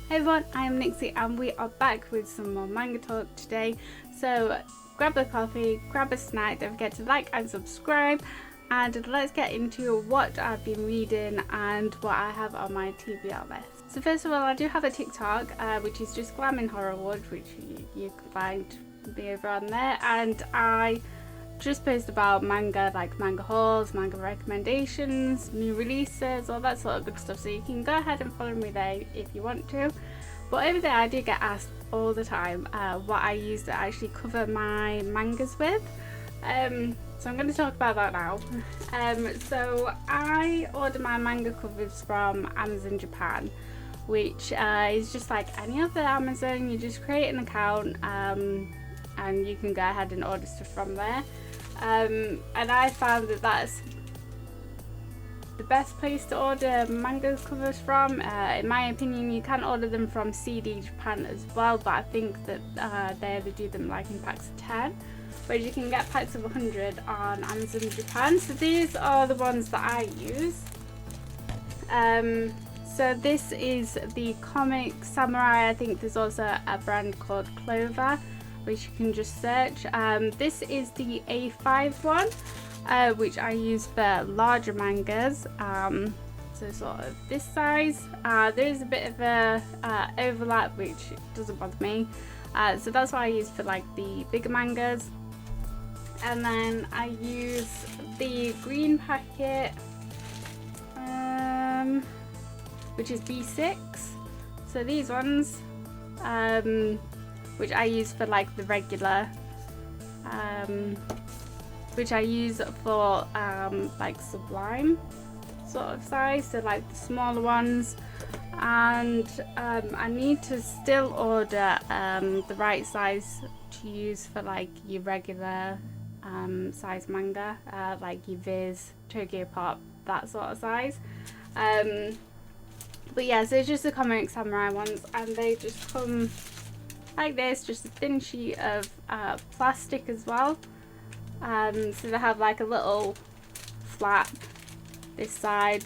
Hey everyone, I am Nixie and we are back with some more manga talk today. So grab a coffee, grab a snack, don't forget to like and subscribe, and let's get into what I've been reading and what I have on my TBR list. So first of all, I do have a TikTok which is just Glam in Horrorwood, which you can find me over on there, and I just post about manga, like manga hauls, manga recommendations, new releases, all that sort of good stuff, so you can go ahead and follow me there if you want to. But over there I do get asked all the time what I use to actually cover my mangas with, so I'm going to talk about that now. So I order my manga covers from Amazon Japan, which is just like any other Amazon. You just create an account and you can go ahead and order stuff from there. And I found that that's the best place to order manga covers from. In my opinion, you can order them from CD Japan as well, but I think that they do them like in packs of 10, whereas you can get packs of 100 on Amazon Japan. So these are the ones that I use. So this is the Comic Samurai. I think there's also a brand called Clover, which you can just search. This is the A5 one, which I use for larger mangas, so sort of this size. There is a bit of a overlap, which doesn't bother me, so that's what I use for like the bigger mangas. And then I use the green packet, which is B6, so these ones, which I use for like the regular, which I use for like Sublime sort of size, so like the smaller ones. And I need to still order the right size to use for like your regular size manga, like your Viz, Tokyo Pop, that sort of size. But yeah, so it's just the Comic Samurai ones, and they just come like this, just a thin sheet of plastic as well. So they have like a little flap this side,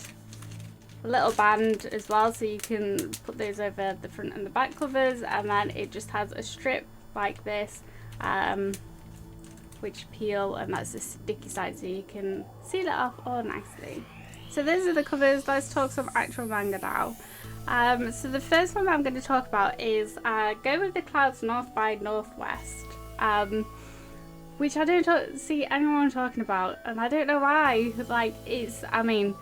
a little band as well, so you can put those over the front and the back covers, and then it just has a strip like this, which peel, and that's the sticky side, so you can seal it off all nicely. So those are the covers. Let's talk some actual manga now. So the first one that I'm going to talk about is Go With The Clouds North by Northwest, which I don't see anyone talking about, and I don't know why. Like, I mean,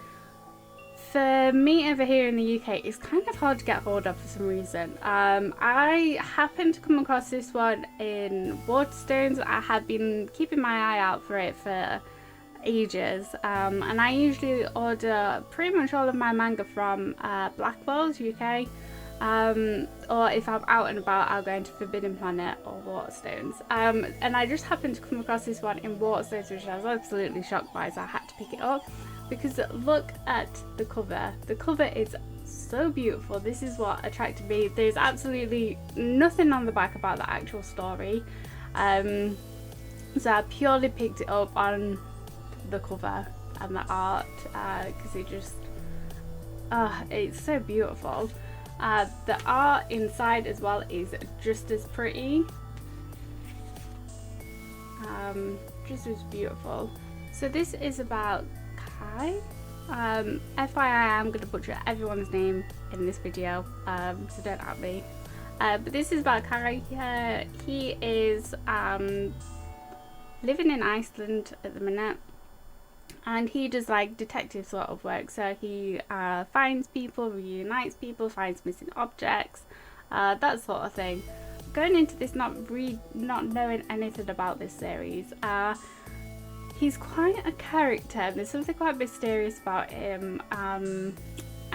for me over here in the UK, it's kind of hard to get hold of for some reason. I happened to come across this one in Waterstones. I had been keeping my eye out for it for ages, and I usually order pretty much all of my manga from Blackwell's UK, or if I'm out and about, I'll go into Forbidden Planet or Waterstones, and I just happened to come across this one in Waterstones, which I was absolutely shocked by, so I had to pick it up because look at the cover. The cover is so beautiful. This is what attracted me. There's absolutely nothing on the back about the actual story, so I purely picked it up on the cover and the art, because it just it's so beautiful. The art inside as well is just as pretty, just as beautiful. So this is about Kai. FYI, I'm going to butcher everyone's name in this video, so don't at me, but this is about Kai. He is living in Iceland at the minute, and he does like detective sort of work, so he finds people, reunites people, finds missing objects, that sort of thing. Going into this not knowing anything about this series, he's quite a character. There's something quite mysterious about him, and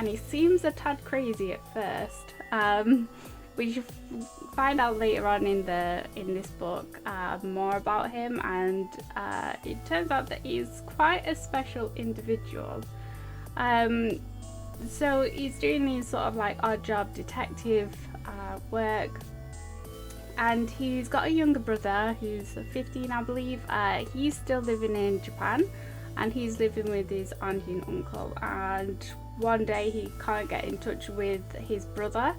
he seems a tad crazy at first, which you find out later on in this book more about him, and it turns out that he's quite a special individual. So he's doing these sort of like odd job detective work, and he's got a younger brother who's 15, I believe. He's still living in Japan, and he's living with his auntie and uncle, and one day he can't get in touch with his brother,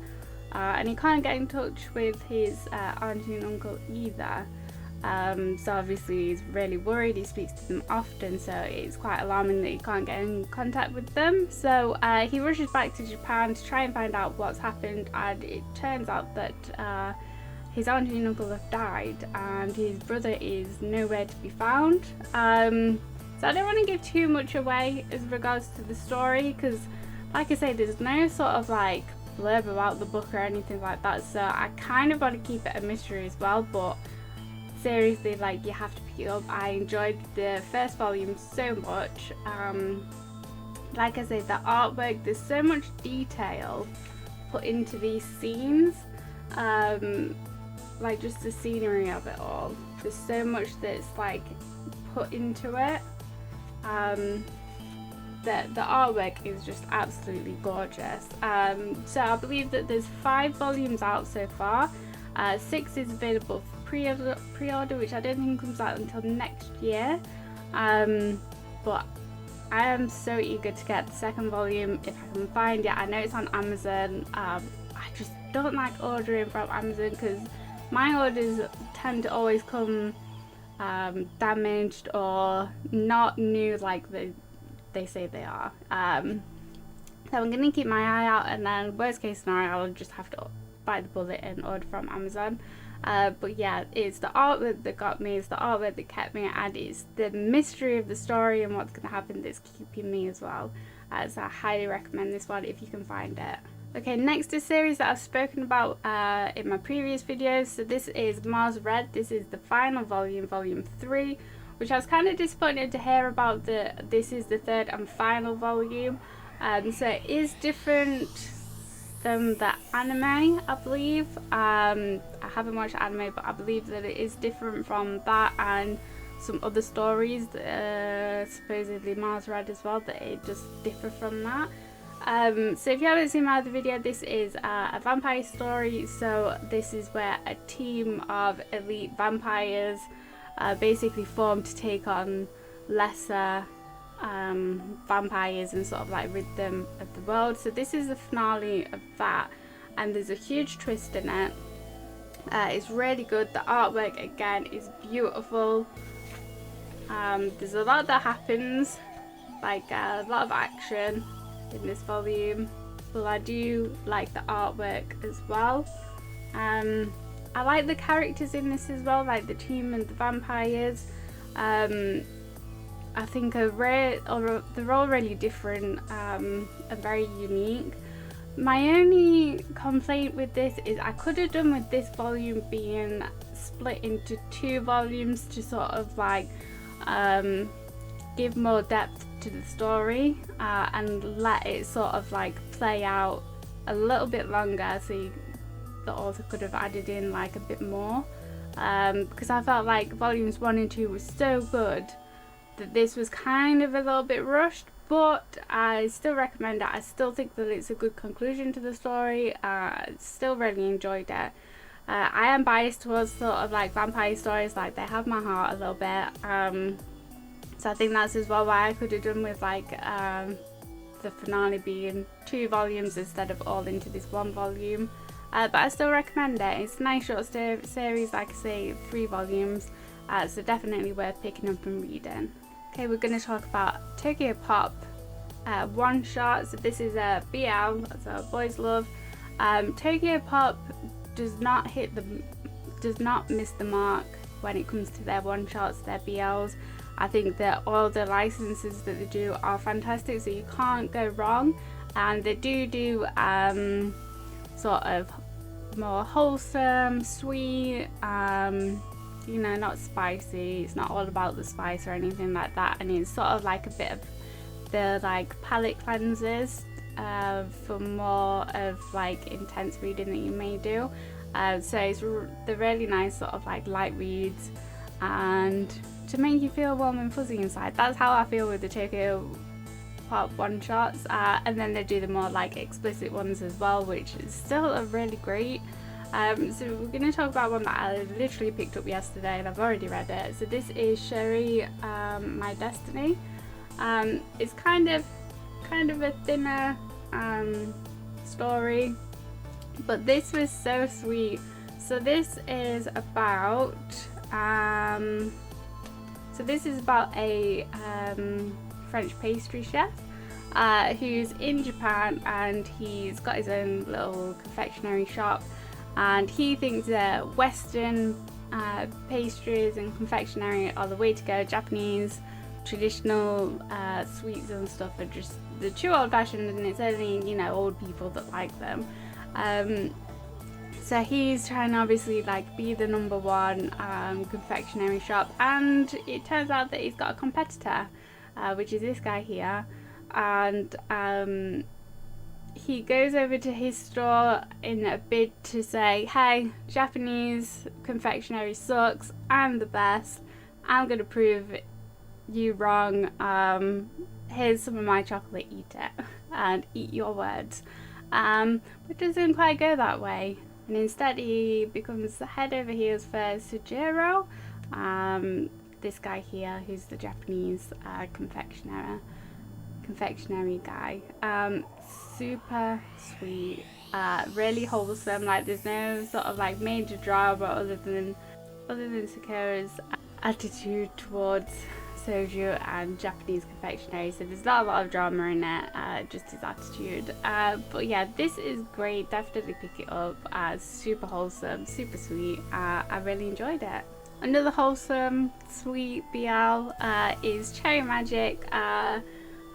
and he can't get in touch with his auntie and uncle either. So obviously he's really worried. He speaks to them often, so it's quite alarming that he can't get in contact with them. So he rushes back to Japan to try and find out what's happened, and it turns out that his auntie and uncle have died and his brother is nowhere to be found. So I don't want to give too much away as regards to the story, because like I say, there's no sort of like blurb about the book or anything like that, so I kind of want to keep it a mystery as well. But seriously, like, you have to pick it up. I enjoyed the first volume so much. Like I say, the artwork, there's so much detail put into these scenes, like just the scenery of it all. There's so much that's like put into it. The artwork is just absolutely gorgeous. So I believe that there's 5 volumes out so far. 6 is available for pre-order, which I don't think comes out until next year. But I am so eager to get the second volume if I can find it. I know it's on Amazon. I just don't like ordering from Amazon because my orders tend to always come damaged or not new like they say they are. So I'm gonna keep my eye out, and then worst case scenario I'll just have to bite the bullet and order from Amazon. But yeah, it's the artwork that got me, it's the artwork that kept me, and it's the mystery of the story and what's gonna happen that's keeping me as well. So I highly recommend this one if you can find it. Okay, next is a series that I've spoken about in my previous videos. So this is Mars Red. This is the final volume, volume 3, which I was kind of disappointed to hear about. This is the 3rd and final volume. So it is different than the anime, I believe. I haven't watched anime, but I believe that it is different from that and some other stories, supposedly Mars Red as well, that it just differ from that. So if you haven't seen my other video, this is a vampire story. So this is where a team of elite vampires basically form to take on lesser vampires and sort of like rid them of the world. So this is the finale of that, and there's a huge twist in it. It's really good. The artwork again is beautiful. There's a lot that happens, like a lot of action in this volume, but I do like the artwork as well. I like the characters in this as well, like the team and the vampires. I think they're all really different and very unique. My only complaint with this is I could have done with this volume being split into 2 volumes to sort of like give more depth to the story and let it sort of like play out a little bit longer, so the author could have added in like a bit more, because I felt like volumes 1 and 2 was so good that this was kind of a little bit rushed. But I still recommend it. I still think that it's a good conclusion to the story. Still really enjoyed it. I am biased towards sort of like vampire stories, like they have my heart a little bit. So I think that's as well why I could have done with like the finale being 2 volumes instead of all into this 1 volume. But I still recommend it. It's a nice short series, like I say, 3 volumes. So definitely worth picking up and reading. Okay, we're going to talk about Tokyo Pop one shot. So this is a BL, so Boys Love. Tokyo Pop does not miss the mark when it comes to their one shots, their BLs. I think that all the licenses that they do are fantastic, so you can't go wrong. And they do sort of more wholesome, sweet, you know, not spicy. It's not all about the spice or anything like that, and it's sort of like a bit of the like palate cleansers for more of like intense reading that you may do. So it's the really nice sort of like light reads and to make you feel warm and fuzzy inside. That's how I feel with the Tokyo Pop one shots, and then they do the more like explicit ones as well, which is still a really great. So we're going to talk about one that I literally picked up yesterday and I've already read it. So this is Sherry, My Destiny. It's kind of a thinner story. but this was so sweet. So this is about a French pastry chef who's in Japan, and he's got his own little confectionery shop, and he thinks that Western pastries and confectionery are the way to go. Japanese traditional sweets and stuff are just the too old-fashioned, and it's only, you know, old people that like them. So he's trying to obviously like be the number one confectionery shop, and it turns out that he's got a competitor, which is this guy here, and he goes over to his store in a bid to say, hey, Japanese confectionery sucks, I'm the best, I'm gonna prove you wrong, here's some of my chocolate, eat it, and eat your words. But it doesn't quite go that way, and instead he becomes the head over heels for Sujiro, this guy here who's the Japanese confectionery guy. Super sweet, really wholesome, like there's no sort of like major drama other than Sakura's attitude towards soju and Japanese confectionery, so there's not a lot of drama in it, just his attitude. But yeah, this is great, definitely pick it up. Super wholesome, super sweet. I really enjoyed it. Another wholesome sweet BL is Cherry Magic.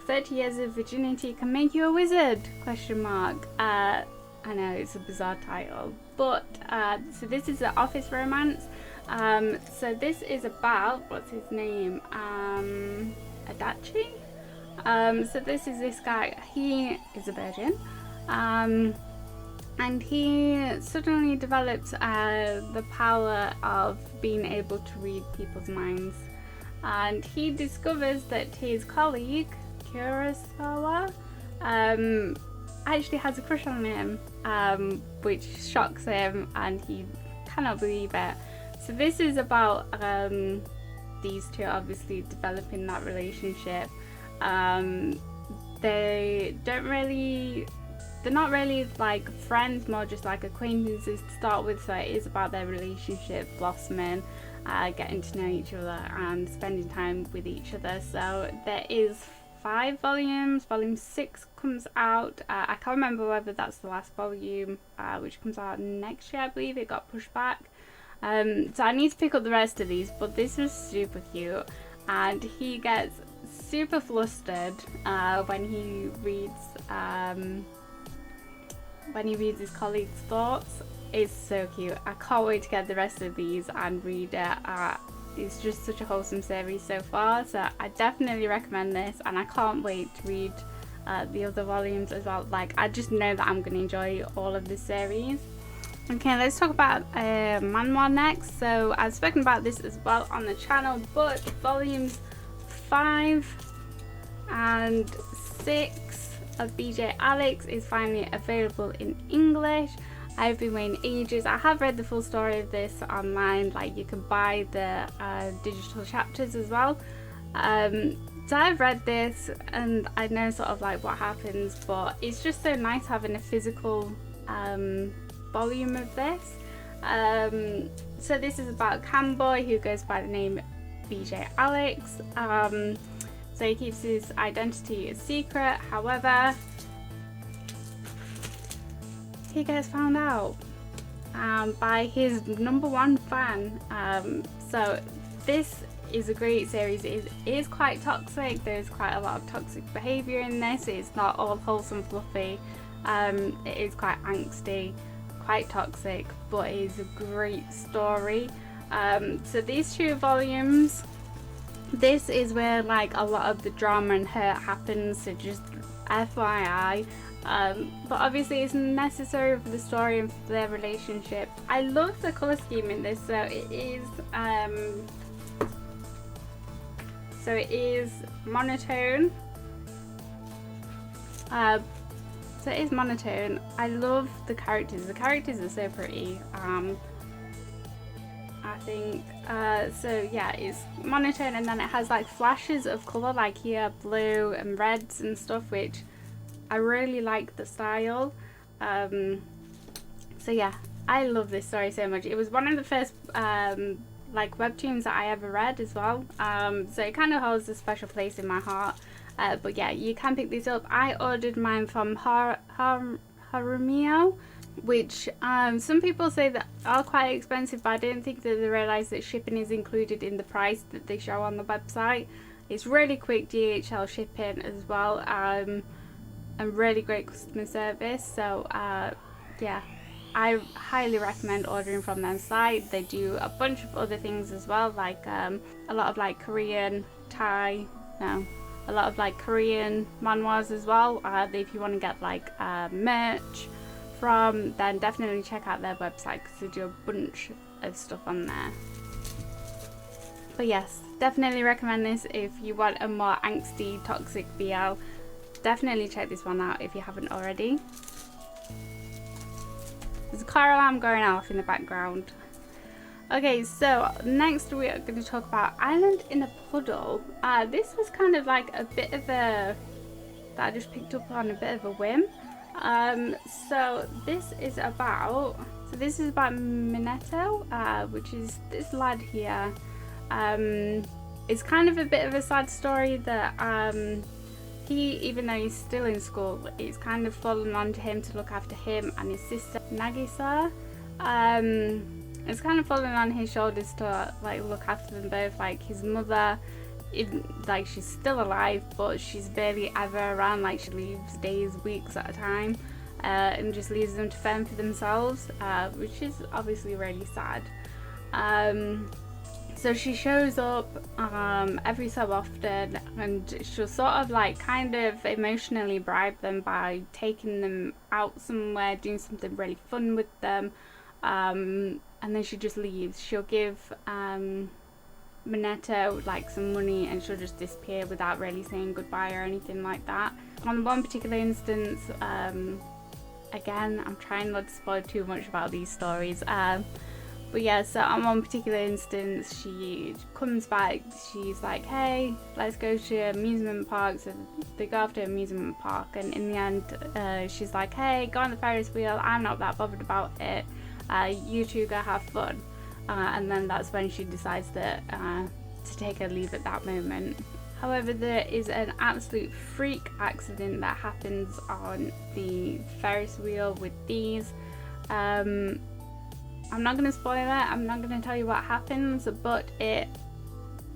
30 years of virginity can make you a wizard, question mark. I know it's a bizarre title, but so this is an office romance. So this is about, what's his name, Adachi. So this is this guy, he is a virgin, and he suddenly develops the power of being able to read people's minds, and he discovers that his colleague Kurosawa actually has a crush on him, which shocks him, and he cannot believe it. So this is about these two obviously developing that relationship. They're not really like friends, more just like acquaintances to start with, so it is about their relationship blossoming, getting to know each other and spending time with each other. So there is 5 volumes. Volume 6 comes out, I can't remember whether that's the last volume, which comes out next year. I believe it got pushed back. So I need to pick up the rest of these, but this was super cute, and he gets super flustered when he reads his colleagues' thoughts. It's so cute. I can't wait to get the rest of these and read it. It's just such a wholesome series so far, so I definitely recommend this, and I can't wait to read the other volumes as well. Like, I just know that I'm going to enjoy all of this series. Okay, let's talk about manhwa next. So I've spoken about this as well on the channel, but volumes 5 and 6 of BJ Alex is finally available in English. I've been waiting ages. I have read the full story of this online, like you can buy the digital chapters as well. So I've read this and I know sort of like what happens, but it's just so nice having a physical volume of this. So this is about Camboy, who goes by the name BJ Alex. So he keeps his identity a secret, however he gets found out by his #1 fan. So this is a great series. It is quite toxic. There's quite a lot of toxic behaviour in this. It's not all wholesome fluffy. It is quite angsty, quite toxic, but it is a great story. So these 2 volumes, this is where like a lot of the drama and hurt happens, so just FYI. But obviously it's necessary for the story and for their relationship. I love the colour scheme in this. So it is monotone. So it is monotone. I love the characters. The characters are so pretty. I think so yeah, it's monotone, and then it has like flashes of colour, like here blue and reds and stuff, which I really like the style. So yeah, I love this story so much. It was one of the first like webtoons that I ever read as well, so it kind of holds a special place in my heart. But yeah, you can pick these up. I ordered mine from Romeo, which some people say that are quite expensive, but I don't think that they realise that shipping is included in the price that they show on the website. It's really quick DHL shipping as well, and really great customer service. So yeah, I highly recommend ordering from their site. They do a bunch of other things as well, like a lot of like Korean, Thai, no, a lot of like Korean manhwas as well. If you want to get like merch from, then definitely check out their website because they do a bunch of stuff on there. But yes, definitely recommend this if you want a more angsty, toxic BL. Definitely check this one out if you haven't already. There's a car alarm going off in the background. Okay, so next we are going to talk about Island in a Puddle. This was kind of like a bit of a, that I just picked up on a bit of a whim. So this is about Minato, which is this lad here. It's kind of a bit of a sad story that he, even though he's still in school, it's kind of fallen onto him to look after him and his sister Nagisa. It's kind of fallen on his shoulders to like look after them both. Like his mother, like she's still alive, but she's barely ever around. Like she leaves days, weeks at a time, and just leaves them to fend for themselves, which is obviously really sad. So she shows up every so often, and she'll sort of like kind of emotionally bribe them by taking them out somewhere, doing something really fun with them, and then she just leaves. She'll give Minato like some money and she'll just disappear without really saying goodbye or anything like that. On one particular instance, again, I'm trying not to spoil too much about these stories, but yeah, so on one particular instance, she comes back, she's like, hey, let's go to amusement park. So they go off to amusement park, and in the end, she's like, hey, go on the Ferris wheel, I'm not that bothered about it, you two go have fun. And then that's when she decides that to take her leave at that moment. However, there is an absolute freak accident that happens on the Ferris wheel with these. I'm not going to spoil it, I'm not going to tell you what happens, but it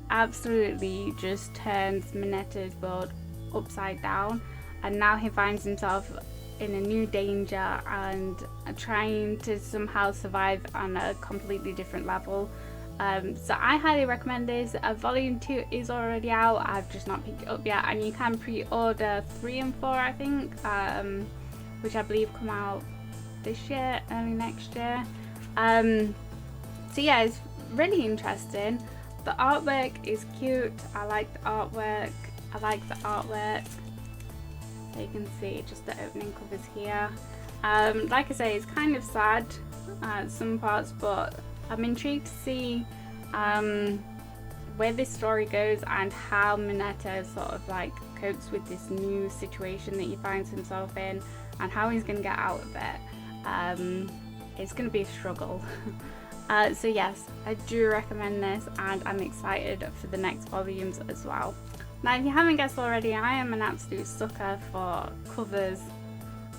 absolutely just turns Mineto's world upside down, and now he finds himself in a new danger and trying to somehow survive on a completely different level. So I highly recommend this. Volume 2 is already out, I've just not picked it up yet, and you can pre-order 3 and 4 I think, which I believe come out this year, early next year. So yeah, it's really interesting. The artwork is cute. I like the artwork. So you can see just the opening covers here. Like I say, it's kind of sad some parts, but I'm intrigued to see where this story goes and how Minato sort of like copes with this new situation that he finds himself in and how he's going to get out of it. It's going to be a struggle. So yes, I do recommend this, and I'm excited for the next volumes as well. Now, if you haven't guessed already, I am an absolute sucker for covers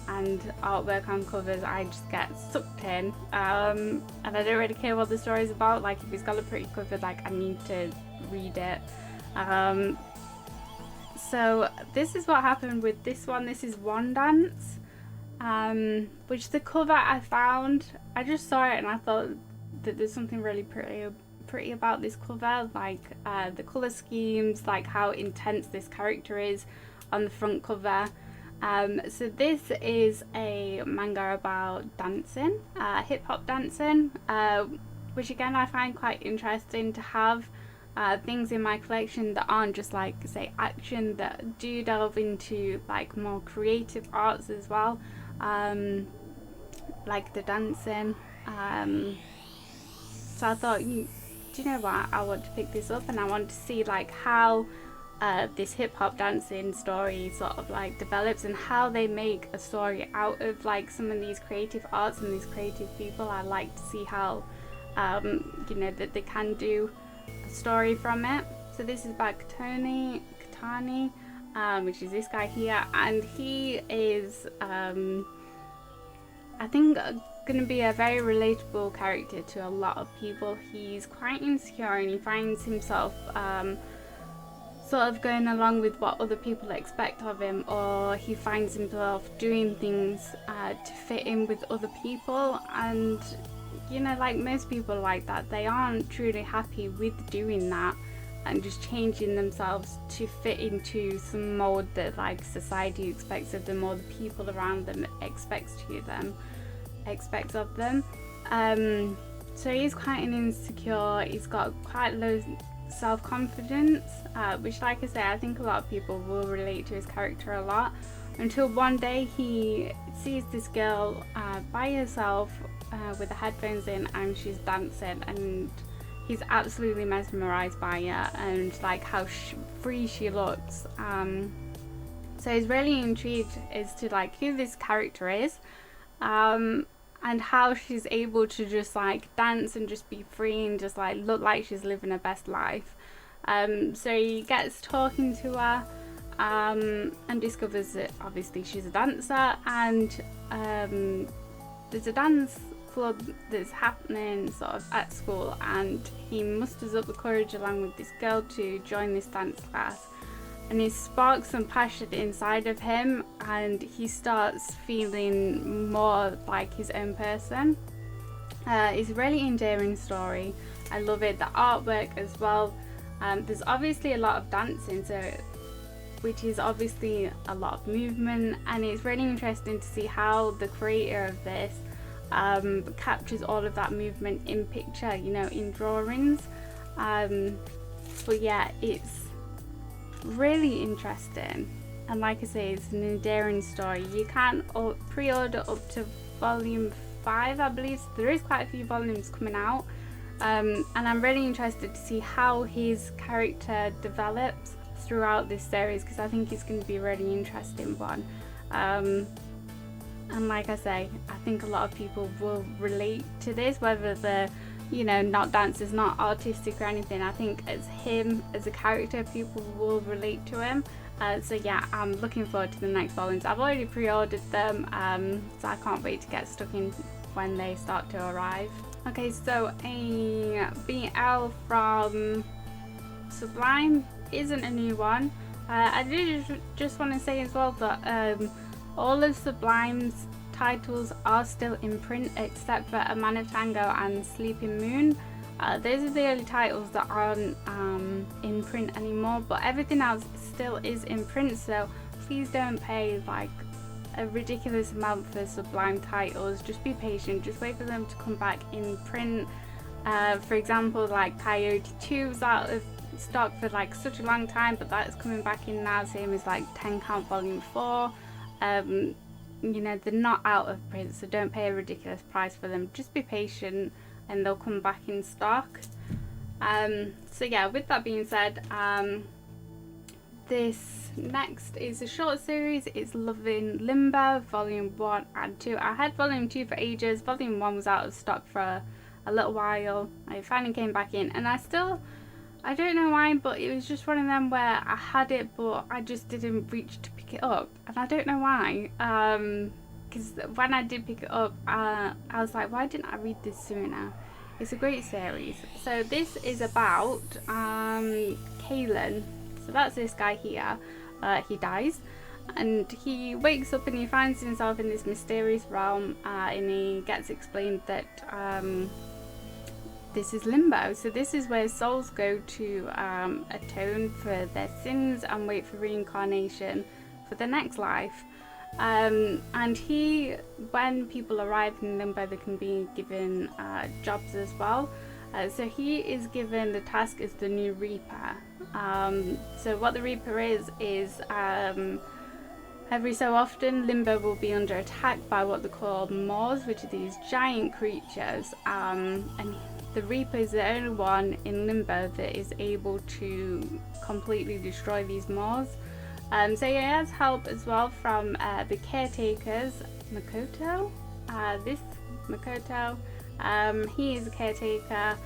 and artwork on covers. I just get sucked in, and I don't really care what the story is about. Like if it's got a pretty cover, like I need to read it. So this is what happened with this one. This is One Dance, which the cover I found, I just saw it and I thought that there's something really pretty about this cover, like the color schemes, like how intense this character is on the front cover. So this is a manga about dancing, hip-hop dancing, which again I find quite interesting to have things in my collection that aren't just like say action, that do delve into like more creative arts as well, like the dancing. So I thought, do you know what, I want to pick this up and I want to see like how this hip-hop dancing story sort of like develops, and how they make a story out of like some of these creative arts and these creative people. I like to see how that they can do a story from it. So this is by Katani, which is this guy here, and he is I think going to be a very relatable character to a lot of people. He's quite insecure and he finds himself sort of going along with what other people expect of him, or he finds himself doing things to fit in with other people. And like most people like that, they aren't truly happy with doing that and just changing themselves to fit into some mold that like society expects of them, or the people around them expects of them. So he's quite an insecure, he's got quite low self-confidence, which, like I say, I think a lot of people will relate to his character a lot, until one day he sees this girl by herself with the headphones in, and she's dancing, and he's absolutely mesmerized by her and like how free she looks. So he's really intrigued as to like who this character is, and how she's able to just like dance and just be free and just like look like she's living her best life. So he gets talking to her and discovers that obviously she's a dancer, and there's a dance club that's happening sort of at school, and he musters up the courage along with this girl to join this dance class, and he sparks some passion inside of him, and he starts feeling more like his own person. It's a really endearing story. I love it. The artwork as well. There's obviously a lot of dancing, which is obviously a lot of movement, and it's really interesting to see how the creator of this captures all of that movement in picture, in drawings. But yeah, it's really interesting, and like I say, it's an endearing story. You can pre-order up to volume 5, I believe. So there is quite a few volumes coming out, and I'm really interested to see how his character develops throughout this series, because I think it's going to be a really interesting one. And like I say, I think a lot of people will relate to this, whether they're not dancers, not artistic or anything. I think as him as a character, people will relate to him. So yeah, I'm looking forward to the next volumes. I've already pre-ordered them, so I can't wait to get stuck in when they start to arrive. Okay, so a BL from Sublime isn't a new one. I did just want to say as well that all of Sublime's titles are still in print, except for A Man of Tango and Sleeping Moon. Those are the only titles that aren't in print anymore, but everything else still is in print, so please don't pay like a ridiculous amount for Sublime titles. Just be patient, just wait for them to come back in print. For example, like Coyote 2 was out of stock for like such a long time, but that is coming back in now, same as like 10 Count Volume 4. They're not out of print, so don't pay a ridiculous price for them. Just be patient and they'll come back in stock. So yeah, with that being said, this next is a short series. It's Loving Limbo Volume 1 and 2. I had Volume 2 for ages. Volume 1 was out of stock for a little while. I finally came back in, and I don't know why, but it was just one of them where I had it, but I just didn't reach to pick it up, and I don't know why. Because when I did pick it up, I was like, why didn't I read this sooner? It's a great series. So this is about Kalen. So that's this guy here. He dies, and he wakes up and he finds himself in this mysterious realm, and he gets explained that this is Limbo. So this is where souls go to atone for their sins and wait for reincarnation for the next life. And when people arrive in Limbo, they can be given jobs as well. So he is given the task as the new Reaper. So what the Reaper is every so often Limbo will be under attack by what they call Maws, which are these giant creatures, and the Reaper is the only one in Limbo that is able to completely destroy these maws. So he has help as well from the caretakers, Makoto. This Makoto, he is a caretaker.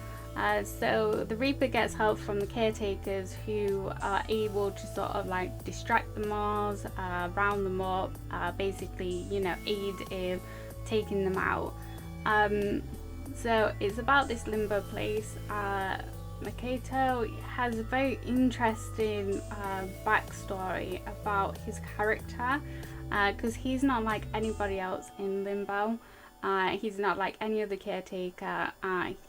So the Reaper gets help from the caretakers, who are able to sort of like distract the maws, round them up, basically, you know, aid in taking them out. So it's about this Limbo place. Makoto has a very interesting backstory about his character, because he's not like anybody else in Limbo. He's not like any other caretaker.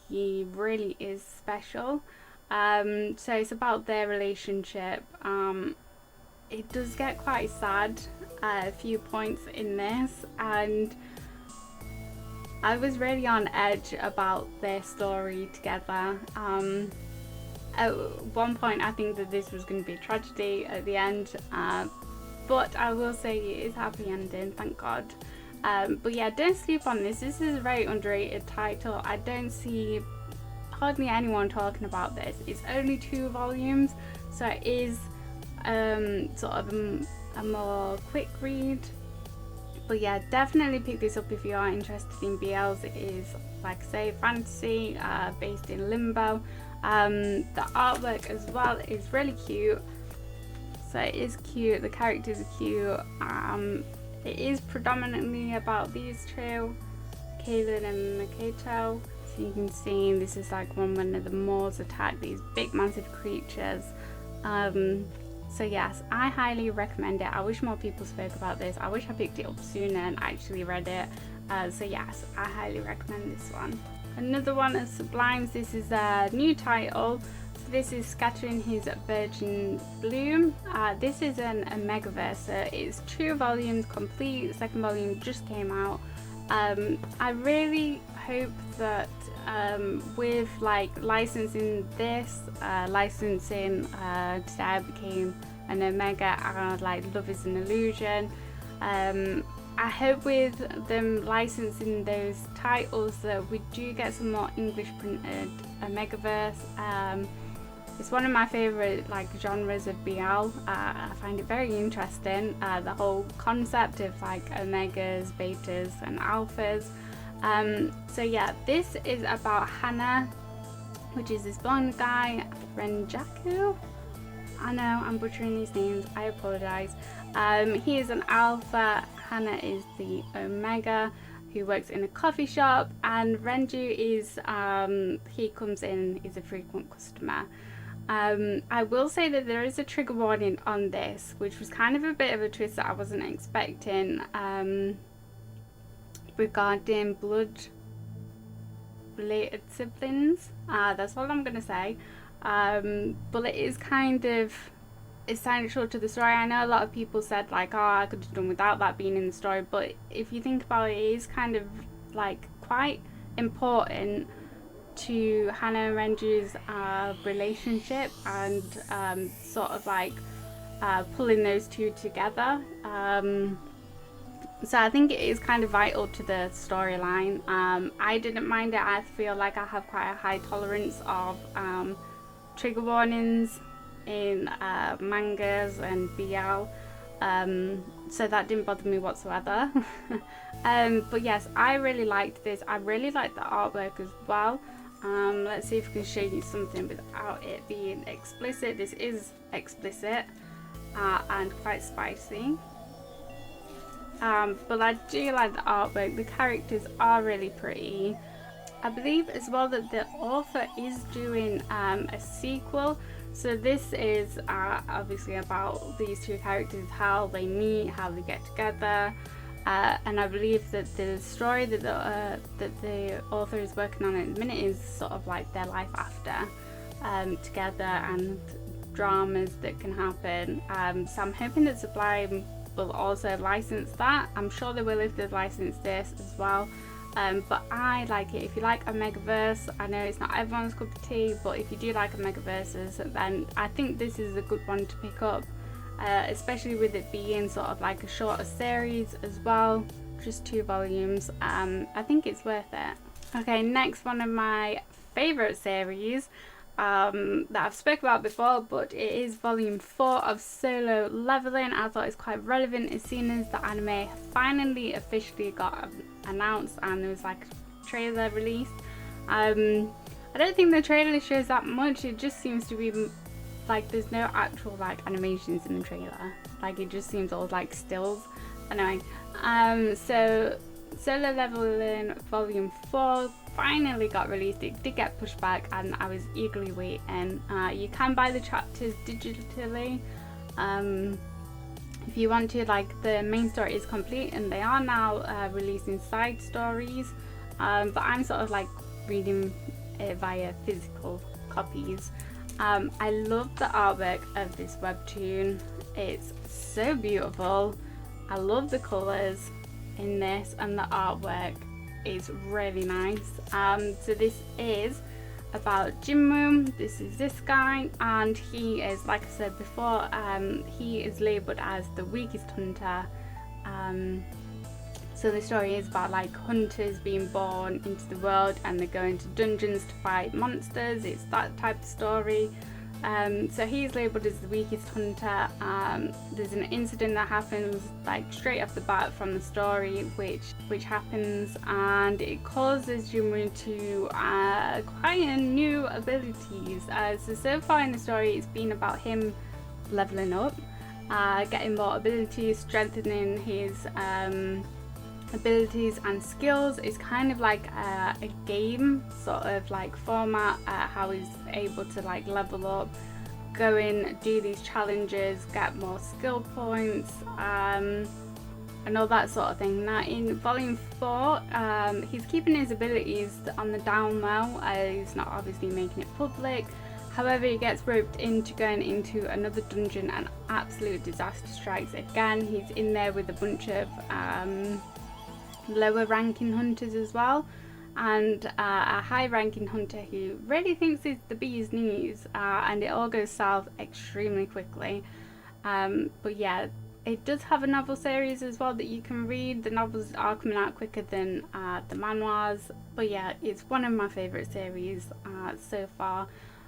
He really is special. So it's about their relationship. It does get quite sad at a few points in this, and I was really on edge about their story together. At one point I think that this was going to be a tragedy at the end, but I will say it is a happy ending, thank God. But yeah, don't sleep on this. This is a very underrated title. I don't see hardly anyone talking about this. It's only 2 volumes, so it is sort of a more quick read. But yeah, definitely pick this up if you are interested in BLs. It is, like I say, fantasy, based in Limbo. The artwork as well is really cute. So it is cute, the characters are cute. It is predominantly about these two, Kaylin and Makoto. So you can see this is like when of the maws attack these big massive creatures. So yes, I highly recommend it. I wish more people spoke about this. I wish I picked it up sooner and actually read it. So yes, I highly recommend this one. Another one is Sublimes. This is a new title. So this is Scattering His Virgin Bloom. This is a Megaverse. So it's 2 volumes complete. Second volume just came out. I really hope that with like licensing this, licensing Today I Became an Omega, like Love Is an Illusion, I hope with them licensing those titles that we do get some more English printed Omegaverse. It's one of my favourite like genres of BL. I find it very interesting, the whole concept of like omegas, betas and alphas. So yeah, this is about Hana, which is this blonde guy, Renjaku. I know I'm butchering these names, I apologise. He is an alpha, Hana is the omega, who works in a coffee shop, and Renju is, he comes in, is a frequent customer. I will say that there is a trigger warning on this, which was kind of a bit of a twist that I wasn't expecting, regarding blood related siblings. That's all I'm gonna say. But it is kind of essential to the story. I know a lot of people said like, oh, I could have done without that being in the story, but if you think about it, it is kind of like quite important to Hana and Renju's relationship, and sort of like pulling those two together. So I think it is kind of vital to the storyline. I didn't mind it. I feel like I have quite a high tolerance of trigger warnings in mangas and BL, so that didn't bother me whatsoever. But yes, I really liked this. I really liked the artwork as well. Let's see if we can show you something without it being explicit. This is explicit and quite spicy. But I do like the artwork. The characters are really pretty. I believe as well that the author is doing a sequel. So this is obviously about these two characters, how they meet, how they get together. And I believe that the story that the author is working on at the minute is sort of like their life after together, and dramas that can happen. So I'm hoping that Sublime will also license that. I'm sure they will if they license this as well. But I like it. If you like Omegaverse, I know it's not everyone's cup of tea, but if you do like Omegaverses, then I think this is a good one to pick up, especially with it being sort of like a shorter series as well, just 2 volumes. I think it's worth it. Okay, next, one of my favourite series that I've spoken about before, but it is volume 4 of Solo Leveling. I thought it's quite relevant as soon as the anime finally officially got announced and there was like a trailer released. I don't think the trailer shows that much. It just seems to be like there's no actual like animations in the trailer. Like it just seems all like stills. Anyway, so Solo Leveling Volume 4 finally got released. It did get pushed back and I was eagerly waiting. You can buy the chapters digitally if you want to. Like the main story is complete and they are now releasing side stories, but I'm sort of like reading it via physical copies. I love the artwork of this webtoon. It's so beautiful. I love the colours in this and the artwork is really nice. So this is about Jinmu. This is this guy and he is, like I said before, he is labelled as the weakest hunter. So the story is about like hunters being born into the world and they go into dungeons to fight monsters. It's that type of story. So he's labelled as the weakest hunter. There's an incident that happens like straight off the bat from the story which happens and it causes Jinmu to acquire new abilities. So far in the story it's been about him levelling up, getting more abilities, strengthening his abilities and skills. Is kind of like a game sort of like format, how he's able to like level up, go in, do these challenges, get more skill points, and all that sort of thing. Now in volume 4 he's keeping his abilities on the down low. He's not obviously making it public. However, he gets roped into going into another dungeon and absolute disaster strikes again. He's in there with a bunch of lower ranking hunters as well, and a high ranking hunter who really thinks it's the bee's knees, and it all goes south extremely quickly. But yeah, it does have a novel series as well that you can read. The novels are coming out quicker than the manhwas, but yeah, it's one of my favourite series so far,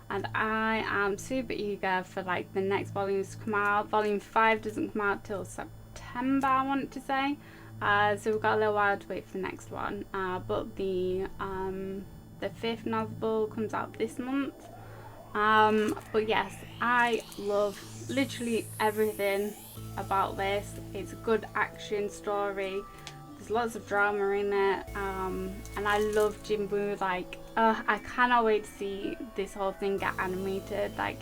and I am super eager for like the next volumes to come out. Volume 5 doesn't come out till September, I want to say. So we've got a little while to wait for the next one, but the 5th novel comes out this month. But yes, I love literally everything about this. It's a good action story, there's lots of drama in it, and I love Jinmu. Like I cannot wait to see this whole thing get animated. Like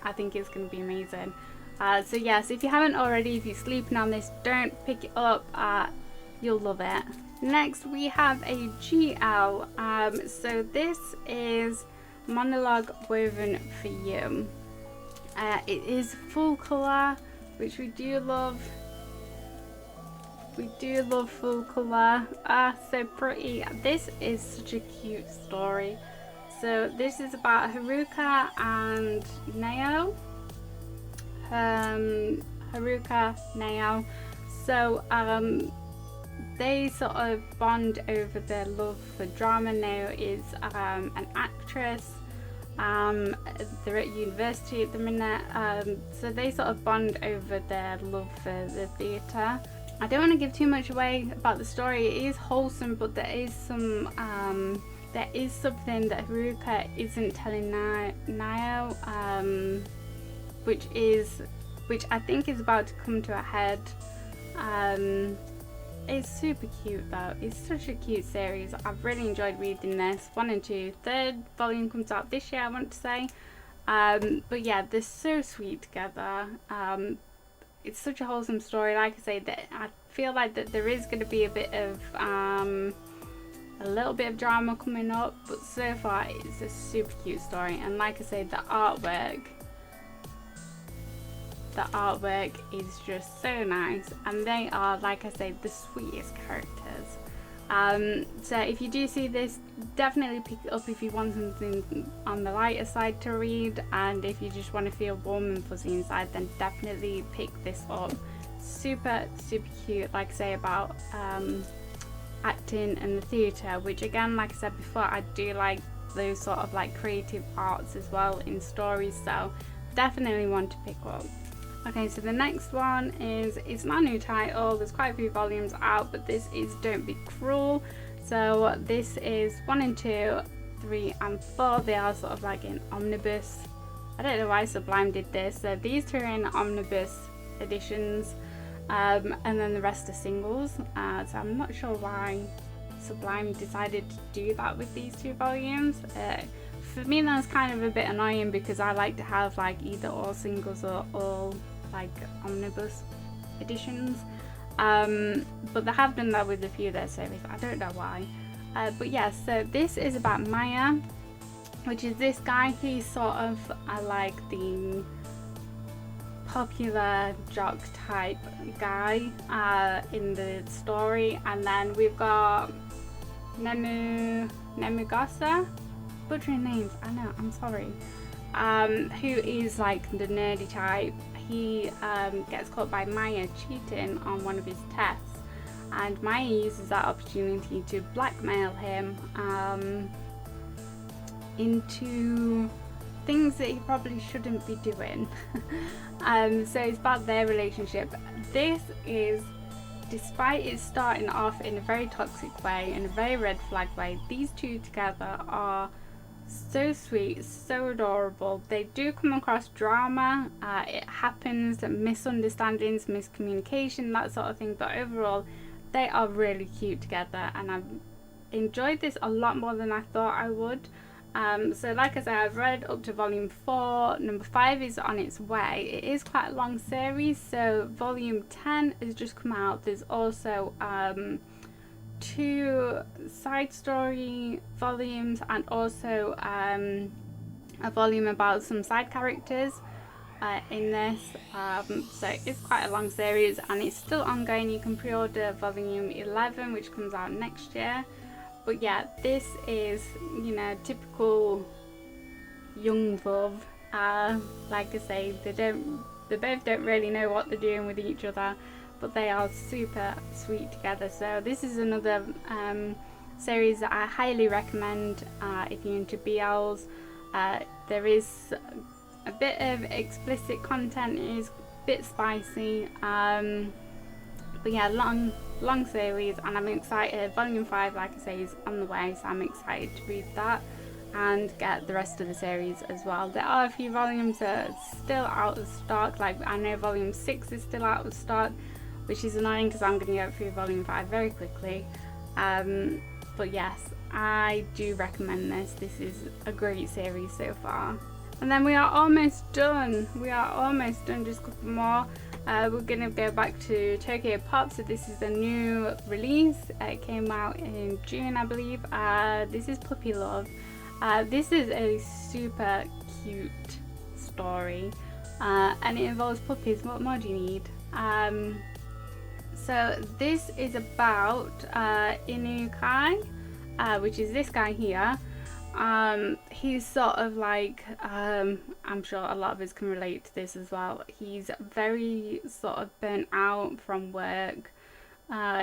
I think it's going to be amazing. So yes, if you haven't already, if you're sleeping on this, don't pick it up. You'll love it. Next we have a GL. So this is Monologue Woven for You. It is full colour, which we do love. We do love full colour. So pretty. This is such a cute story. So this is about Haruka and Neo. Haruka, Neo. So they sort of bond over their love for drama. Neo is an actress. They're at university at the minute. So they sort of bond over their love for the theatre. I don't want to give too much away about the story. It is wholesome, but there is some there is something that Haruka isn't telling Neo, which I think is about to come to a head. It's super cute though. It's such a cute series. I've really enjoyed reading this. 1 and 2. 3rd volume comes out this year, I want to say. But yeah, they're so sweet together. It's such a wholesome story. Like I say, that I feel like that there is going to be a little bit of drama coming up, but so far it's a super cute story. And like I say, the artwork is just so nice, and they are, like I say, the sweetest characters. So if you do see this, definitely pick it up if you want something on the lighter side to read, and if you just want to feel warm and fuzzy inside, then definitely pick this up. Super cute, like I say, about acting and the theatre, which again, like I said before, I do like those sort of like creative arts as well in stories, so definitely one to pick up. Okay, so the next one is, it's not a new title, there's quite a few volumes out, but this is Don't Be Cruel. So this is 1 and 2, 3 and 4. They are sort of like in omnibus. I don't know why Sublime did this. So these two are in omnibus editions, and then the rest are singles. So I'm not sure why Sublime decided to do that with these 2 volumes. For me that's kind of a bit annoying because I like to have like either all singles or all like omnibus editions. But they have done that with a few of their series. I don't know why. But yeah, so this is about Maya, which is this guy. He's sort of like the popular jock type guy in the story. And then we've got Nemu butchering names, I know, I'm sorry, who is like the nerdy type. He gets caught by Maya cheating on one of his tests, and Maya uses that opportunity to blackmail him into things that he probably shouldn't be doing. So it's about their relationship. This is, despite it starting off in a very toxic way, in a very red flag way, these 2 together are so sweet, so adorable. They do come across drama, it happens, misunderstandings, miscommunication, that sort of thing, but overall they are really cute together, and I've enjoyed this a lot more than I thought I would. So like I said, I've read up to volume 4, number 5 is on its way. It is quite a long series, so volume 10 has just come out. There's also 2 side story volumes and also a volume about some side characters in this. So it's quite a long series and it's still ongoing. You can pre-order volume 11, which comes out next year. But yeah, this is, you know, typical young love. Like I say, they both don't really know what they're doing with each other, but they are super sweet together. So this is another series that I highly recommend if you're into BLs. There is a bit of explicit content, it is a bit spicy, but yeah, long series, and I'm excited. Volume 5, like I say, is on the way, so I'm excited to read that and get the rest of the series as well. There are a few volumes that are still out of stock, like I know volume 6 is still out of stock, which is annoying because I'm going to go through volume 5 very quickly. But yes, I do recommend this. This is a great series so far. And then we are almost done. Just a couple more. We're going to go back to Tokyo Pop. So this is a new release. It came out in June, I believe. This is Puppy Love. This is a super cute story, and it involves puppies. What more do you need? So this is about Inukai, which is this guy here. He's sort of like, I'm sure a lot of us can relate to this as well. He's very sort of burnt out from work.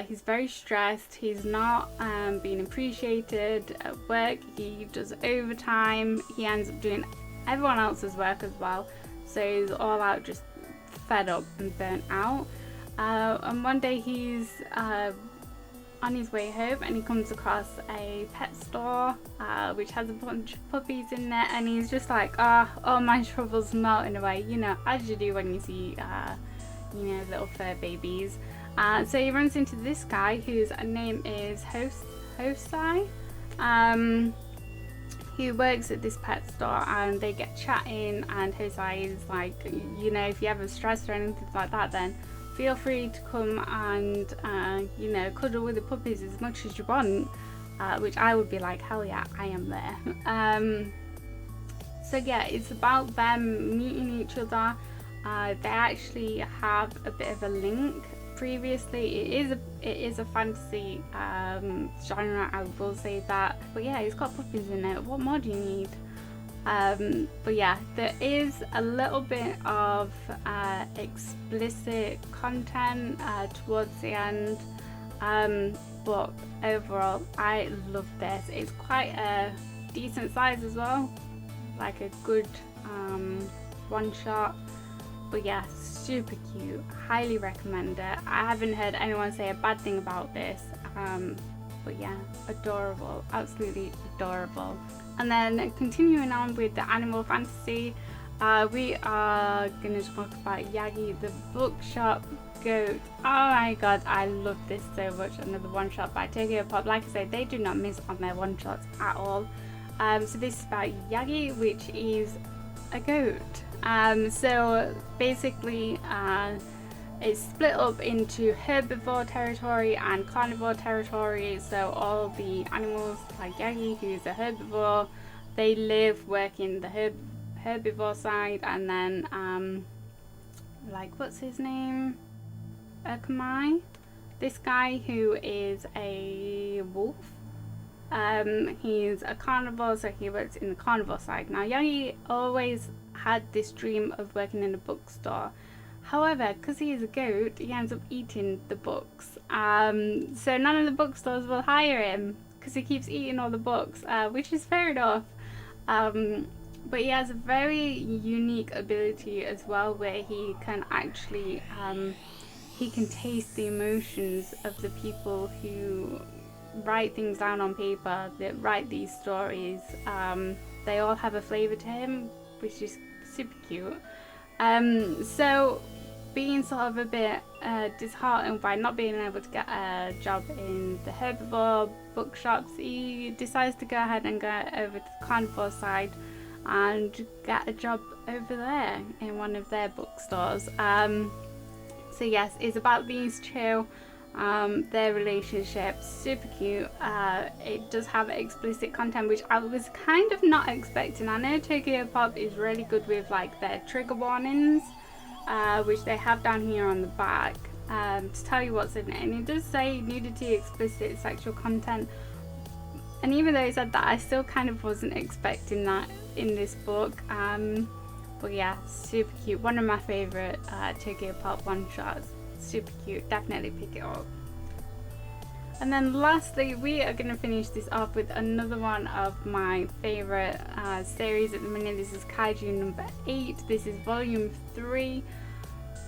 He's very stressed. He's not being appreciated at work. He does overtime. He ends up doing everyone else's work as well. So he's all out just fed up and burnt out. And one day he's on his way home and he comes across a pet store which has a bunch of puppies in there, and he's just like, all my troubles melting away, you know, as you do when you see you know, little fur babies. So he runs into this guy whose name is Hosai, who works at this pet store, and they get chatting, and Hosai is like, you know, if you ever stressed or anything like that, then feel free to come and you know, cuddle with the puppies as much as you want, which I would be like, hell yeah, I am there. So yeah, it's about them meeting each other. They actually have a bit of a link. Previously, it is a fantasy genre, I will say that, but yeah, it's got puppies in it. What more do you need? But yeah, there is a little bit of explicit content towards the end, but overall I love this. It's quite a decent size as well, like a good one shot. But yeah, super cute, highly recommend it. I haven't heard anyone say a bad thing about this. But yeah, adorable, absolutely adorable. And then continuing on with the animal fantasy, we are going to talk about Yagi the Bookshop goat. Oh my god, I love this so much. Another one shot by Tokyo Pop. Like I said, they do not miss on their one shots at all. So this is about Yagi, which is a goat. So basically it's split up into herbivore territory and carnivore territory. So all the animals like Yagi, who's a herbivore, they live, work in the herbivore side, and then like, what's his name, Akamai, this guy who is a wolf, he's a carnivore, so he works in the carnivore side. Now Yagi always had this dream of working in a bookstore. However, because he is a goat, he ends up eating the books. So none of the bookstores will hire him because he keeps eating all the books, which is fair enough. But he has a very unique ability as well, where he can actually he can taste the emotions of the people who write things down on paper, that write these stories. They all have a flavour to him, which is super cute. So being sort of a bit disheartened by not being able to get a job in the herbivore bookshops, he decides to go ahead and go over to the carnivore side and get a job over there in one of their bookstores. So yes, it's about these two, their relationship, super cute. It does have explicit content, which I was kind of not expecting. I know Tokyo Pop is really good with like their trigger warnings, which they have down here on the back, to tell you what's in it, and it does say nudity, explicit sexual content. And even though it said that, I still kind of wasn't expecting that in this book. But yeah, super cute. One of my favourite Tokyo Pop one-shots. Super cute. Definitely pick it up. And then lastly, we are going to finish this off with another one of my favourite series at the minute. This is Kaiju number 8. This is volume 3.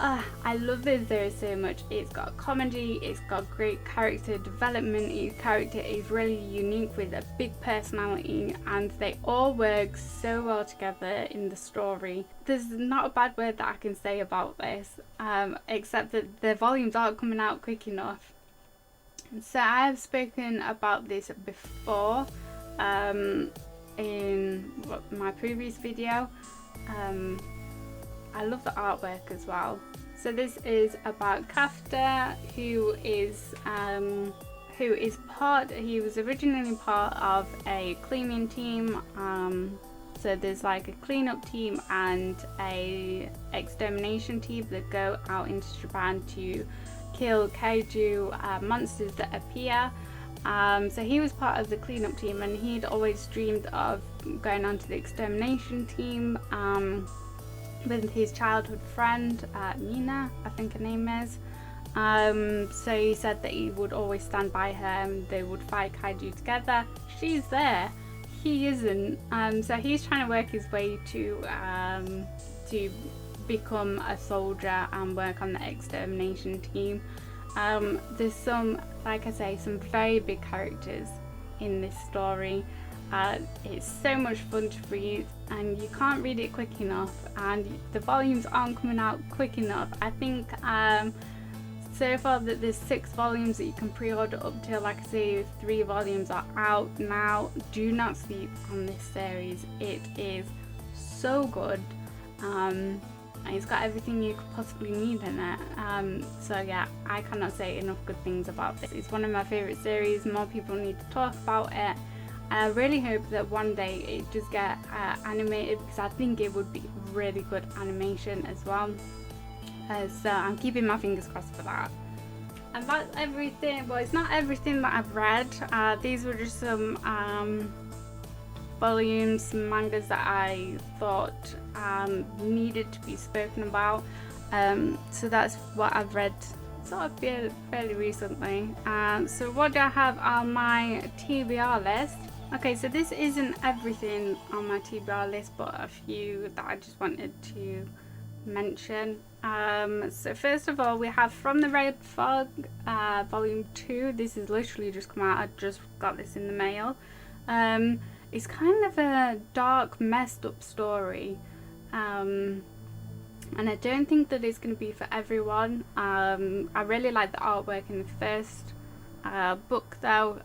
I love this series so much. It's got comedy, it's got great character development, each character is really unique with a big personality, and they all work so well together in the story. There's not a bad word that I can say about this, except that the volumes aren't coming out quick enough. So I have spoken about this before in my previous video. I love the artwork as well. So this is about Kafta, he was originally part of a cleaning team. So there's like a cleanup team and a extermination team that go out into Japan to kill kaiju monsters that appear. So he was part of the cleanup team, and he'd always dreamed of going on to the extermination team with his childhood friend Nina, I think her name is. So he said that he would always stand by her and they would fight kaiju together. She's there, he isn't. So he's trying to work his way to become a soldier and work on the extermination team. There's some, like I say, some very big characters in this story. It's so much fun to read, and you can't read it quick enough, and the volumes aren't coming out quick enough. I think so far that there's 6 volumes that you can pre-order up till, like I say, 3 volumes are out now. Do not sleep on this series. It is so good, and it's got everything you could possibly need in it. So yeah, I cannot say enough good things about this. It's one of my favourite series. More people need to talk about it. I really hope that one day it does get animated, because I think it would be really good animation as well. So I'm keeping my fingers crossed for that. And that's everything. Well, it's not everything that I've read. These were just some volumes, some mangas that I thought needed to be spoken about. So that's what I've read sort of fairly recently. So what do I have on my TBR list? Okay, so this isn't everything on my TBR list, but a few that I just wanted to mention. So first of all, we have From the Red Fog, volume 2. This is literally just come out. I just got this in the mail. It's kind of a dark, messed up story. And I don't think that it's going to be for everyone. I really like the artwork in the first book though,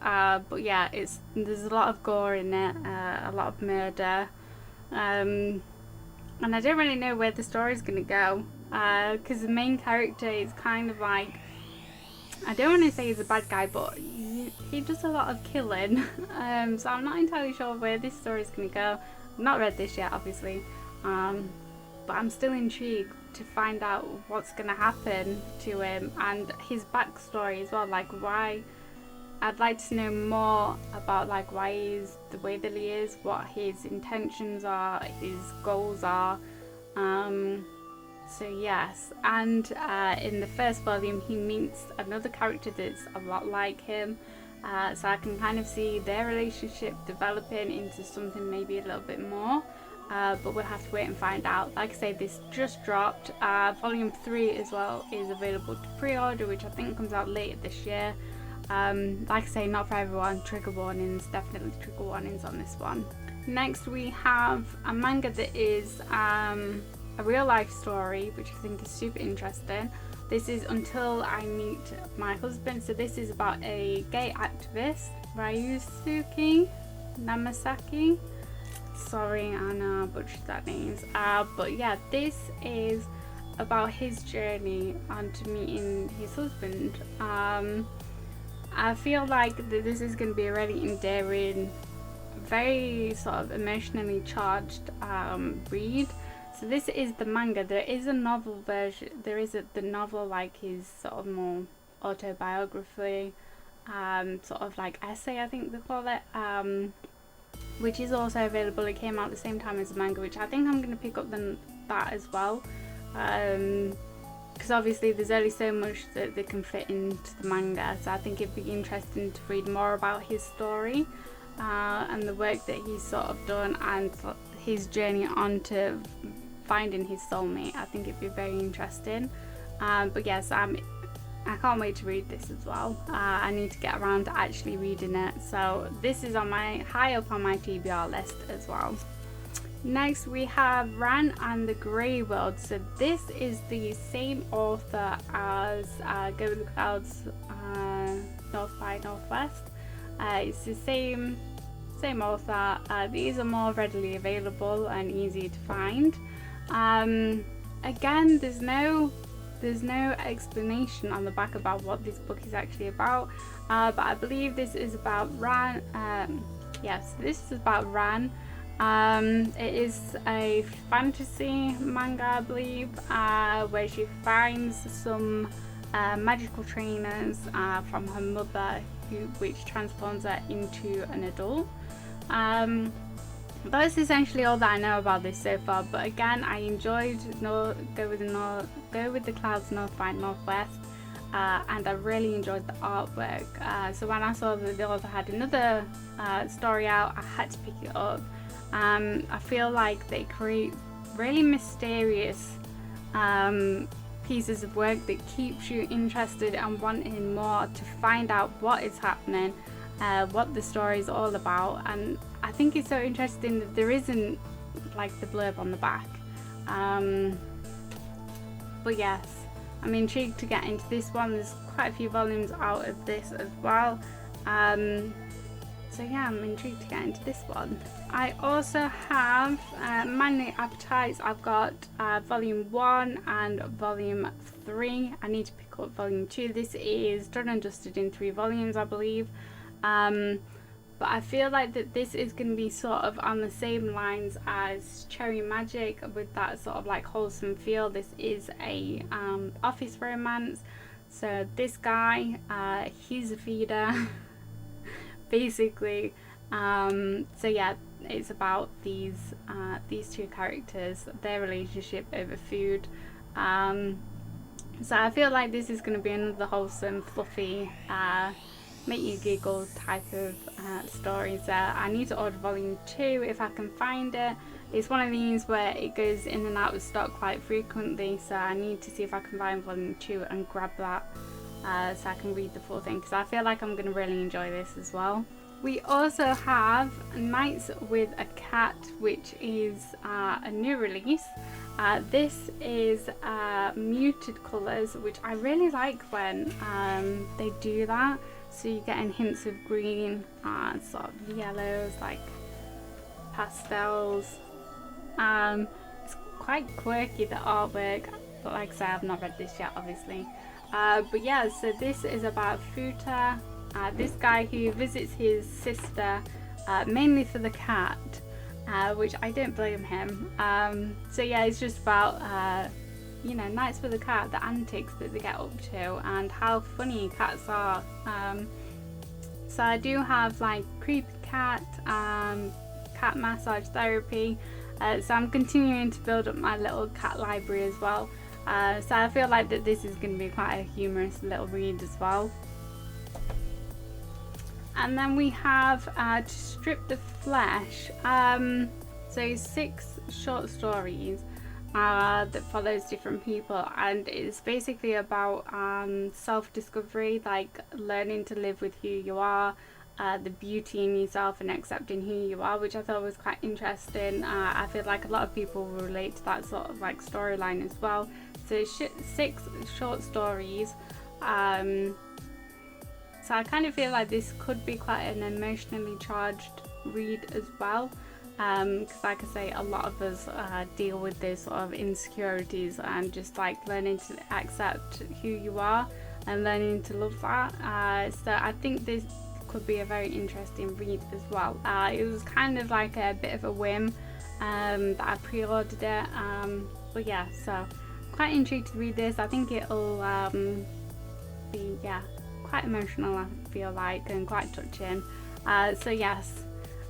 but yeah, there's a lot of gore in it, a lot of murder, and I don't really know where the story's going to go, because the main character is kind of like, I don't want to say he's a bad guy, but he does a lot of killing. So I'm not entirely sure where this story's going to go. I've not read this yet, obviously, but I'm still intrigued to find out what's going to happen to him and his backstory as well, like why. I'd like to know more about like why he's the way that he is, what his intentions are, his goals are. So yes, and in the first volume he meets another character that's a lot like him, so I can kind of see their relationship developing into something maybe a little bit more. But we'll have to wait and find out. Like I say, this just dropped. Volume 3 as well is available to pre-order, which I think comes out later this year. Like I say, not for everyone. Trigger warnings, definitely trigger warnings on this one. Next we have a manga that is a real life story, which I think is super interesting. This is Until I Meet My Husband. So this is about a gay activist, Ryusuke Namasaki. Sorry, I know I butchered that name. But yeah, this is about his journey onto meeting his husband. I feel like this is going to be a really endearing, very sort of emotionally charged read. So this is the manga. There is a novel version. There is the novel, like his sort of more autobiography, sort of like essay, I think they call it. Which is also available. It came out at the same time as the manga, which I think I'm going to pick up that as well, because obviously there's only so much that they can fit into the manga, so I think it'd be interesting to read more about his story and the work that he's sort of done and his journey on to finding his soulmate. I think it'd be very interesting. But yes, I can't wait to read this as well. I need to get around to actually reading it, so this is on high up on my TBR list as well. Next we have Ran and the Grey World. So this is the same author as Go With The Clouds, North by Northwest. It's the same author. These are more readily available and easy to find. Again, there's no explanation on the back about what this book is actually about, but I believe this is about Ran. Yes, this is about Ran. It is a fantasy manga, I believe, where she finds some magical trainers from her mother, which transforms her into an adult. That's essentially all that I know about this so far, but again, I enjoyed Go With The Clouds, North by Northwest, and I really enjoyed the artwork. So when I saw that the author had another story out, I had to pick it up. I feel like they create really mysterious pieces of work that keeps you interested and wanting more to find out what is happening, what the story is all about. And I think it's so interesting that there isn't like the blurb on the back. But yes, I'm intrigued to get into this one. There's quite a few volumes out of this as well. So yeah, I'm intrigued to get into this one. I also have Manly Appetites. I've got volume 1 and volume 3. I need to pick up volume 2. This is done and dusted in 3 volumes, I believe. But I feel like that this is going to be sort of on the same lines as Cherry Magic, with that sort of like wholesome feel. This is a office romance. So this guy, he's a feeder basically. So yeah, it's about these two characters, their relationship over food. So I feel like this is going to be another wholesome, fluffy make you giggle type of stories there. I need to order volume 2 if I can find it. It's one of these where it goes in and out of stock quite frequently, so I need to see if I can find volume 2 and grab that so I can read the full thing, because I feel like I'm going to really enjoy this as well. We also have Nights with a Cat, which is a new release. This is muted colours, which I really like when they do that. So you're getting hints of green, sort of yellows, like pastels. It's quite quirky, the artwork, but like I said, I've not read this yet, obviously. But yeah, so this is about Futa, this guy who visits his sister mainly for the cat, which I don't blame him. So yeah, it's just about you know, Nights with a Cat, the antics that they get up to and how funny cats are. So I do have like creepy cat, cat massage therapy, so I'm continuing to build up my little cat library as well. So I feel like that this is going to be quite a humorous little read as well. And then we have To Strip the Flesh, so 6 short stories that follows different people, and it's basically about self-discovery, like learning to live with who you are, the beauty in yourself and accepting who you are, which I thought was quite interesting. I feel like a lot of people will relate to that sort of like storyline as well. So 6 short stories. So I kind of feel like this could be quite an emotionally charged read as well. Because like I say, a lot of us deal with this sort of insecurities and just like learning to accept who you are and learning to love that. So I think this could be a very interesting read as well. It was kind of like a bit of a whim that I pre-ordered it, but yeah, so quite intrigued to read this. I think it'll be quite emotional, I feel like, and quite touching. So yes,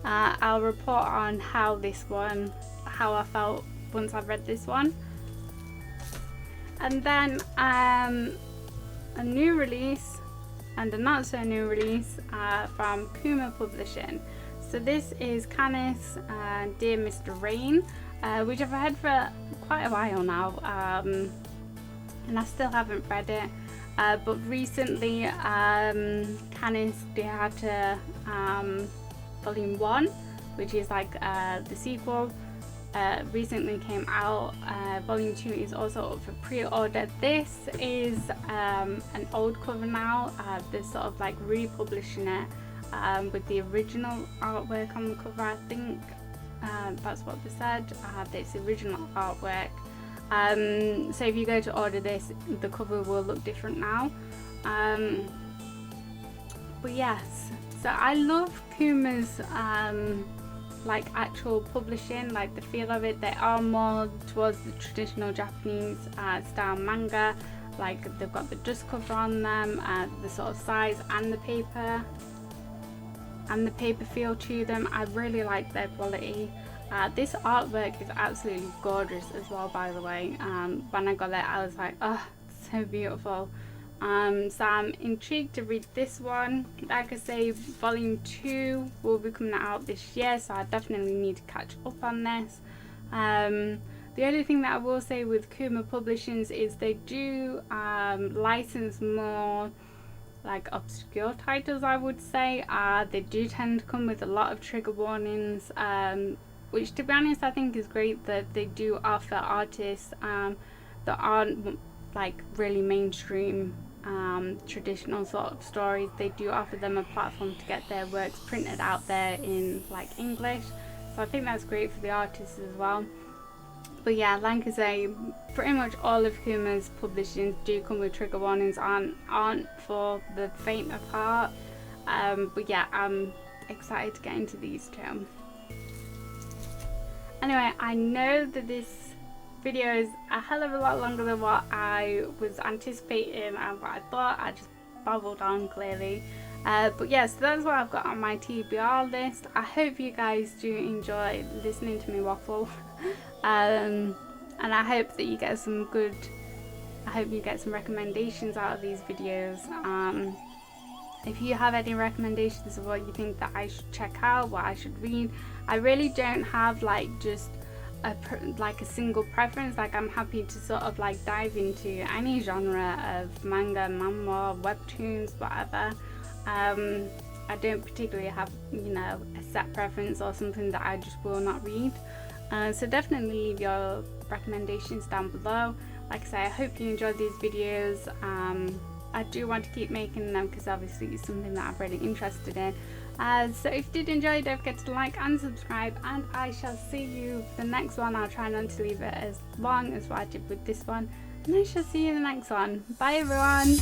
I'll report on how I felt once I've read this one. And then a new release and a not so new release from Kuma Publishing. So this is Kenneth's Dear Mr. Rain, which I've had for quite a while now, and I still haven't read it. But recently, Kenneth had Volume 1, which is like the sequel, recently came out. Volume 2 is also up for pre-order. This is an old cover now. They're sort of like republishing it with the original artwork on the cover. I think that's what they said. It's the original artwork. So if you go to order this, the cover will look different now. But yes, so I love Kuma's like actual publishing, like the feel of it. They are more towards the traditional Japanese style manga, like they've got the dust cover on them, the sort of size and the paper feel to them. I really like their quality. This artwork is absolutely gorgeous as well, by the way. When I got it, I was like, oh, so beautiful. So I'm intrigued to read this one. Like I say, volume 2 will be coming out this year, so I definitely need to catch up on this. The only thing that I will say with Kuma Publishings is they do license more like obscure titles, I would say. They do tend to come with a lot of trigger warnings, which to be honest I think is great that they do offer artists that aren't like really mainstream traditional sort of stories. They do offer them a platform to get their works printed out there in like English, so I think that's great for the artists as well. But yeah, like I say, pretty much all of Kuma's publishings do come with trigger warnings, aren't for the faint of heart. But yeah, I'm excited to get into these two. Anyway, I know that this video is a hell of a lot longer than what I was anticipating and what I thought. I just babbled on clearly. But yeah, so that's what I've got on my TBR list. I hope you guys do enjoy listening to me waffle. And I hope that you get some recommendations out of these videos. if you have any recommendations of what you think that I should check out, what I should read. I really don't have like just a single preference. Like, I'm happy to sort of like dive into any genre of manga, manhwa, webtoons, whatever. I don't particularly have, you know, a set preference or something that I just will not read. So definitely leave your recommendations down below. Like I say, I hope you enjoyed these videos. I do want to keep making them because obviously it's something that I'm really interested in. So if you did enjoy, don't forget to like and subscribe, and I shall see you for the next one. I'll try not to leave it as long as what I did with this one, and I shall see you in the next one. Bye everyone.